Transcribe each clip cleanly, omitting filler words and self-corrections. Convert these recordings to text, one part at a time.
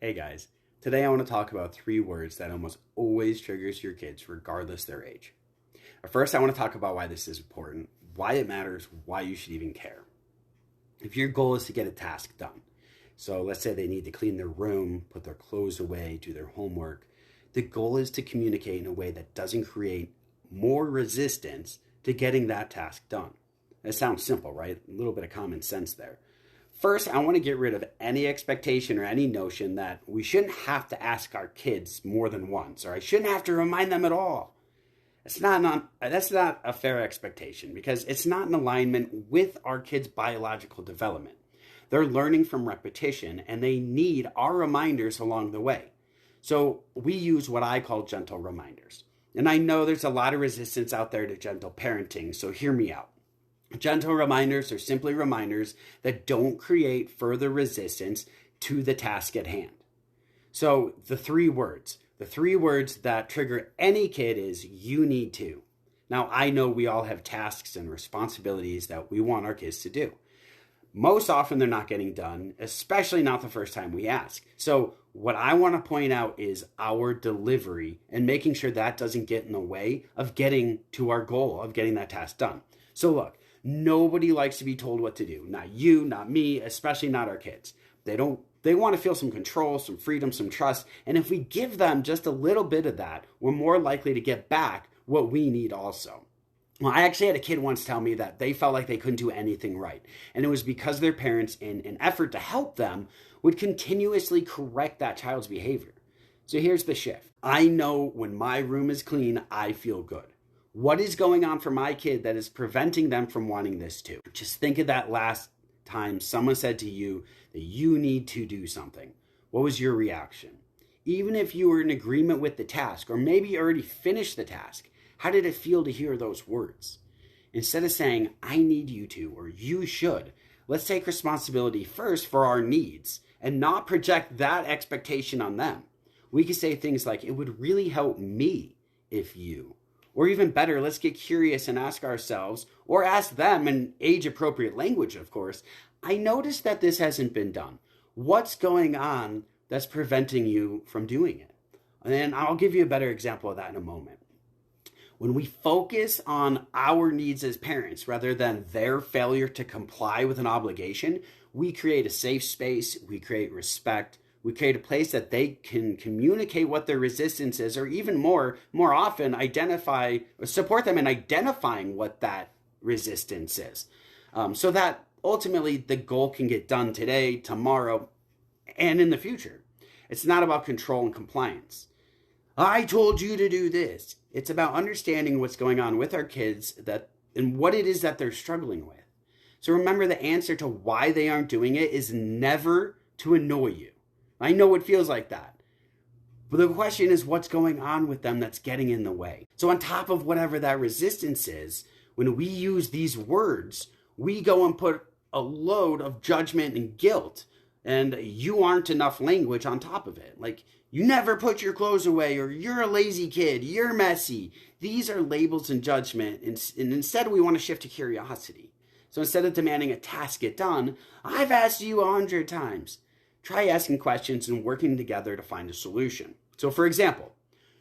Hey guys, today I want to talk about three words that almost always triggers your kids regardless their age. But first, I want to talk about why this is important, why it matters, why you should even care. If your goal is to get a task done, so let's say they need to clean their room, put their clothes away, do their homework, the goal is to communicate in a way that doesn't create more resistance to getting that task done. It sounds simple, right? A little bit of common sense there. First, I want to get rid of any expectation or any notion that we shouldn't have to ask our kids more than once, or I shouldn't have to remind them at all. That's not a fair expectation because it's not in alignment with our kids' biological development. They're learning from repetition and they need our reminders along the way. So we use what I call gentle reminders. And I know there's a lot of resistance out there to gentle parenting, so hear me out. Gentle reminders are simply reminders that don't create further resistance to the task at hand. So the three words that trigger any kid is you need to. Now, I know we all have tasks and responsibilities that we want our kids to do. Most often they're not getting done, especially not the first time we ask. So what I want to point out is our delivery and making sure that doesn't get in the way of getting to our goal of getting that task done. So look, nobody likes to be told what to do. Not you, not me, especially not our kids. They want to feel some control, some freedom, some trust. And if we give them just a little bit of that, we're more likely to get back what we need also. Well, I actually had a kid once tell me that they felt like they couldn't do anything right. And it was because their parents, in an effort to help them, would continuously correct that child's behavior. So here's the shift. I know when my room is clean, I feel good. What is going on for my kid that is preventing them from wanting this too? Just think of that last time someone said to you that you need to do something. What was your reaction? Even if you were in agreement with the task, or maybe you already finished the task, how did it feel to hear those words? Instead of saying, I need you to, or you should, let's take responsibility first for our needs and not project that expectation on them. We could say things like, it would really help me if you. Or even better, let's get curious and ask ourselves, or ask them in age-appropriate language, of course, I noticed that this hasn't been done. What's going on that's preventing you from doing it? And I'll give you a better example of that in a moment. When we focus on our needs as parents rather than their failure to comply with an obligation, we create a safe space, we create respect, we create a place that they can communicate what their resistance is, or even more often support them in identifying what that resistance is. So that ultimately the goal can get done today, tomorrow, and in the future. It's not about control and compliance. I told you to do this. It's about understanding what's going on with our kids and what it is that they're struggling with. So remember, the answer to why they aren't doing it is never to annoy you. I know it feels like that. But the question is what's going on with them that's getting in the way. So on top of whatever that resistance is, when we use these words, we go and put a load of judgment and guilt. And you aren't enough language on top of it. Like, you never put your clothes away, or you're a lazy kid, you're messy. These are labels and judgment. And instead we want to shift to curiosity. So instead of demanding a task get done, I've asked you 100 times. Try asking questions and working together to find a solution. So for example,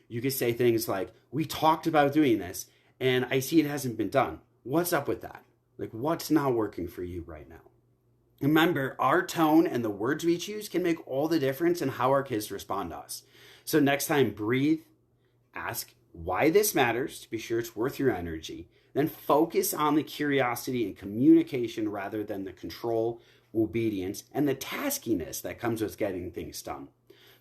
you could say things like, we talked about doing this and I see it hasn't been done. What's up with that? Like, what's not working for you right now? Remember, our tone and the words we choose can make all the difference in how our kids respond to us. So next time, breathe, ask why this matters to be sure it's worth your energy, then focus on the curiosity and communication rather than the control, obedience, and the taskiness that comes with getting things done.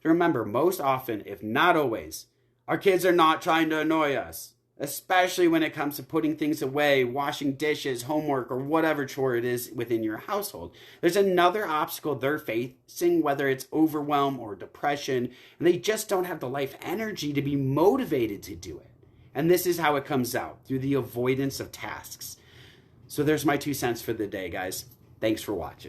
So remember, most often, if not always, our kids are not trying to annoy us, especially when it comes to putting things away, washing dishes, homework, or whatever chore it is within your household. There's another obstacle they're facing, whether it's overwhelm or depression, and they just don't have the life energy to be motivated to do it. And this is how it comes out, through the avoidance of tasks. So there's my 2 cents for the day, guys. Thanks for watching.